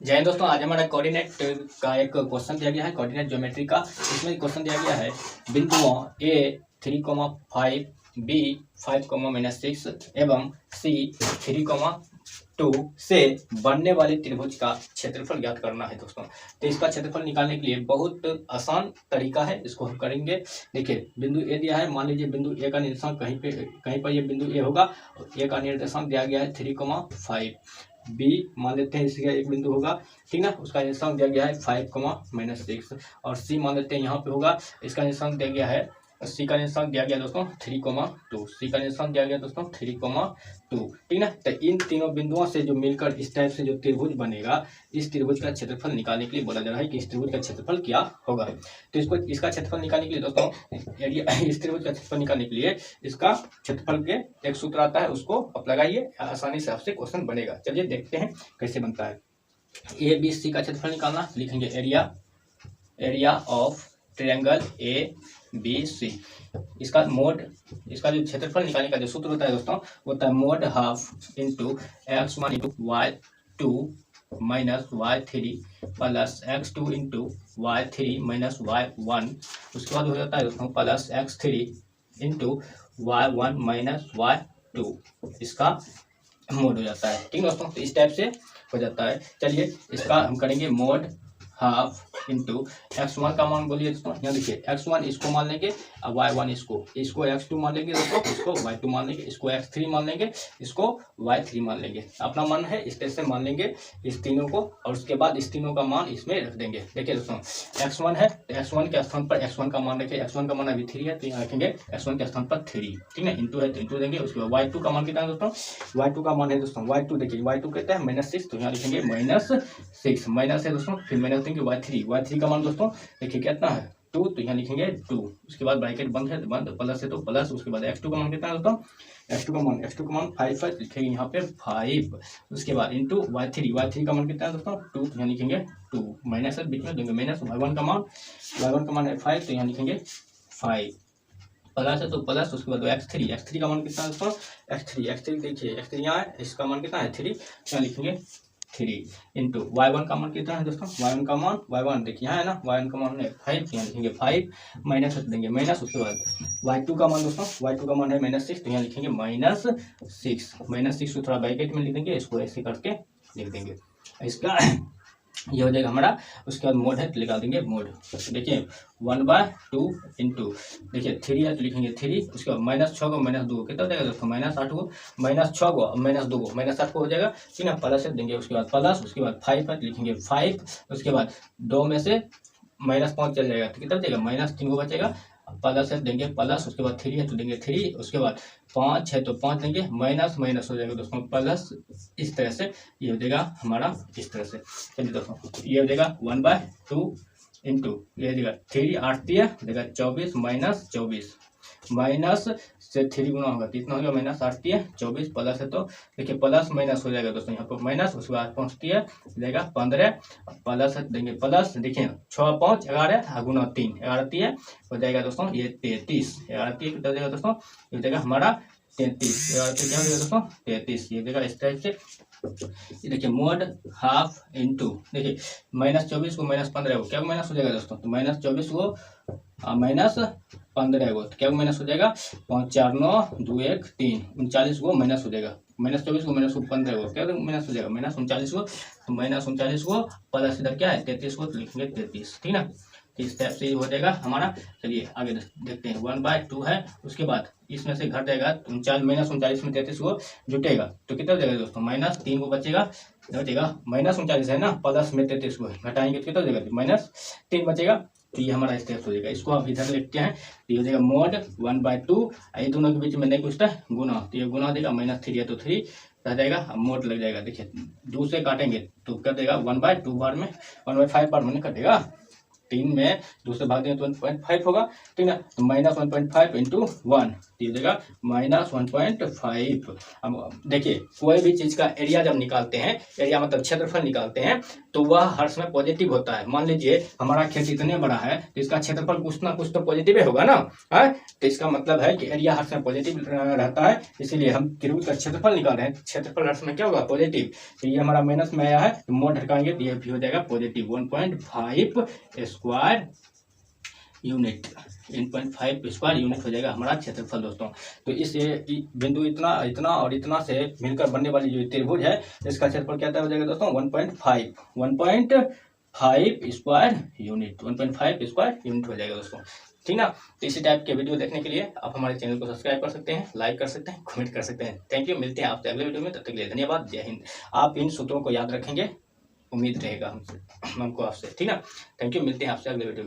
जय हिंद दोस्तों, आज हमारा कोऑर्डिनेट का एक क्वेश्चन दिया गया है, कोऑर्डिनेट ज्योमेट्री का। इसमें क्वेश्चन दिया गया है बिंदुओं ए 3,5, बी 5,-6 एवं सी 3,2 से बनने वाले त्रिभुज का क्षेत्रफल ज्ञात करना है दोस्तों। तो इसका क्षेत्रफल निकालने के लिए बहुत आसान तरीका है, इसको हम करेंगे। देखिए, बिंदु ए दिया है, मान लीजिए बिंदु ए का निर्देशांक कहीं पर ये बिंदु ए होगा। ए का निर्देशांक दिया गया है 3,5, बी मान लेते हैं इसका एक बिंदु होगा, ठीक ना, उसका निर्देशांक दिया गया है 5,-6 और सी मान लेते हैं यहाँ पे होगा, इसका निर्देशांक दिया गया है, सी का निर्देशांक दिया गया दोस्तों 3,2, सी का निर्देशांक दिया गया दोस्तों 3,2, ठीक ना। तो इन तीनों बिंदुओं से जो मिलकर इस टाइप से जो त्रिभुज बनेगा, इस त्रिभुज का क्षेत्रफल निकालने के लिए बोला जा रहा है कि इस त्रिभुज का क्षेत्रफल क्या होगा। तो इसका क्षेत्रफल निकालने के लिए दोस्तों, इस त्रिभुज का क्षेत्रफल निकालने के लिए इसका क्षेत्रफल के एक सूत्र आता है, उसको आप लगाइए, आसानी से आपसे क्वेश्चन बनेगा। चलिए देखते हैं कैसे बनता है। ए बी सी का क्षेत्रफल निकालना, लिखेंगे area of triangle A B C. इसका जो क्षेत्रफल निकालने का जो सूत्र होता है दोस्तों, वो होता है mode half into x1 into y2 minus y3 plus x2 into y3 minus y1। उसके बाद हो जाता है दोस्तों plus x3 into y1 minus y2। इसका मोड हो जाता है, ठीक दोस्तों। तो इस टाइप से हो जाता है। चलिए इसका हम करेंगे मोड हाफ इंटू x1 का मान बोलिए दोस्तों, यहाँ देखिए x1 इसको मान लेंगे और y1 इसको x2 मान लेंगे दोस्तों, इसको y2 मान लेंगे, इसको x3 मान लेंगे, इसको y3 मान लेंगे। अपना मान है, इस तरह से मान लेंगे इस तीनों को, और उसके बाद इस तीनों का मान इसमें रख देंगे। देखिए दोस्तों, x1 है तो x1 के स्थान पर x1 का मान रखिए, x1 का मान अभी 3 है तो यहाँ रखेंगे x1 के स्थान पर 3, ठीक है। इंटू है तो इंटू देंगे। उसके बाद y2 का मान कितना है दोस्तों, y2 का मान है दोस्तों y2, देखिए y2 कहते हैं -6, तो यहाँ लिखेंगे -6, माइनस है दोस्तों, फिर माइनस देंगे y3 का मान दोस्तों देखिए कितना है 2, तो यहाँ लिखेंगे 2। उसके बाद ब्रैकेट बंद है तो बंद, प्लस है तो प्लस। उसके बाद x2 का मान कितना है दोस्तों, x2 का मान 5 है, लिखेंगे यहाँ पे 5। उसके बाद इंटू y3 का मान कितना है दोस्तों 2, तो यहाँ लिखेंगे 2, माइनस है बीच में देंगे माइनस। y1 का मान है 5, तो यहाँ लिखेंगे 5, प्लस है तो प्लस। उसके बाद x3 का मान कितना है दोस्तों, x3 देखिए x3 यहाँ है, इसका मान कितना है 3, यहाँ लिखेंगे 3 इंटू y1 का मान कितना है दोस्तों, y1 देखिए यहाँ है ना, y1 का मान है 5, यहाँ लिखेंगे 5, माइनस देंगे माइनस। उसके बाद y2 का मान दोस्तों, y2 का मान है -6, तो यहाँ लिखेंगे -6 को थोड़ा ब्रैकेट में लिख देंगे, इसको ऐसे करके लिख देंगे। इसका ये हो जाएगा हमारा। उसके बाद मोड है तो लगा देंगे मोड। देखिए 1/2 इंटू देखिए 3 है तो लिखेंगे 3। उसके बाद -6 को -2 कितना हो जाएगा दोस्तों, -8 को, -6 को -2 को -8 को हो जाएगा, ठीक है। प्लस है देंगे, उसके बाद प्लस। उसके बाद 5 है तो लिखेंगे 5। उसके बाद 2 में से -5 चल जाएगा तो कितना बचेगा, -3 को बचेगा, प्लस है देंगे प्लस। उसके बाद 3 है तो देंगे 3। उसके बाद 5 है तो 5 देंगे, माइनस हो जाएगा दोस्तों प्लस। इस तरह से ये हो जाएगा हमारा, इस तरह से। चलिए दोस्तों, ये हो जाएगा 1/2 इंटू ये देगा 3 8 देगा 24 -24 माइनस से 3 गुना होगा तो इतना हो गया -8 24, प्लस है तो देखिए प्लस माइनस हो जाएगा दोस्तों, यहाँ पर माइनस। उसके बाद 5 देगा 15, प्लस है देंगे प्लस। देखिए 6 5 11 गुना 3 11 हो जाएगा दोस्तों, ये 33। 11 कितना हो जाएगा दोस्तों, ये हो जाएगा हमारा 33। 11 क्या हो जाएगा दोस्तों 33, ये देगा इस टाइप से। ये देखिए मोड हाफ इंटू देखिए -24 को -15 को क्या माइनस हो जाएगा दोस्तों, तो -24 को -15 को तो क्या माइनस हो जाएगा, 5 4 9 2 1 3 39 को माइनस हो जाएगा। -24 को -15 को क्या माइनस हो जाएगा, -39 को, तो -39 को प्लस इधर क्या है 33 को, तो लिखेंगे 33, ठीक ना। इस टाइप से हो जाएगा हमारा। चलिए आगे देखते हैं। 1/2 है, उसके बाद इसमें से घट जाएगा 39 -39 में 33 को जुटेगा तो कितना हो जाएगा दोस्तों, -3 को बचेगा -39 है ना, प्लस में 33 को घटाएंगे तो कितना हो जाएगा, -3 बचेगा। तो ये हमारा स्टेप हो जाएगा। इसको आप इधर लिखते हैं तो ये हो जाएगा मोड 1/2, ये दोनों के बीच में नहीं पूछता है गुना, तो ये गुना देगा -3 है तो 3 रह जाएगा, अब मोड लग जाएगा। देखिए 2 से काटेंगे तो कर देगा 1/2 बार में 1/5 बार में कटेगा, 3 में 2 से भाग देंगे तो 1.5 होगा, ठीक है। तो -1.5 इंटू 1 हो जाएगा -1.5। अब देखिए कोई भी चीज़ का एरिया जब निकालते हैं, एरिया मतलब क्षेत्रफल निकालते हैं, तो वह हर समय पॉजिटिव होता है। मान लीजिए हमारा खेत इतने बड़ा है तो इसका क्षेत्रफल कुछ ना कुछ तो पॉजिटिव होगा ना, है। तो इसका मतलब है कि एरिया हर समय पॉजिटिव रहता है, इसीलिए हम त्रिभुज का क्षेत्रफल निकाल रहे हैं। क्षेत्रफल हर समय क्या होगा? पॉजिटिव। तो ये हमारा माइनस में आया है, तो मोड़ हटाएंगे तो ये भी हो जाएगा positive. 1.5 square unit, 1.5 square unit हो जाएगा हमारा क्षेत्रफल दोस्तों। तो इस बिंदु इतना इतना और इतना से मिलकर बनने वाली जो त्रिभुज है, इसका क्षेत्रफल क्या हो जाएगा दोस्तों? 1.5 स्क्वायर यूनिट, 1.5 स्क्वायर यूनिट हो जाएगा दोस्तों, ठीक ना। तो इसी टाइप के वीडियो देखने के लिए आप हमारे चैनल को सब्सक्राइब कर सकते हैं, लाइक कर सकते हैं, कमेंट कर सकते हैं। थैंक यू, मिलते हैं आपसे अगले वीडियो में, तब तक के लिए धन्यवाद, जय हिंद। आप इन सूत्रों को याद रखेंगे, उम्मीद रहेगा हमको आपसे, ठीक ना। थैंक यू, मिलते हैं आपसे अगले वीडियो में।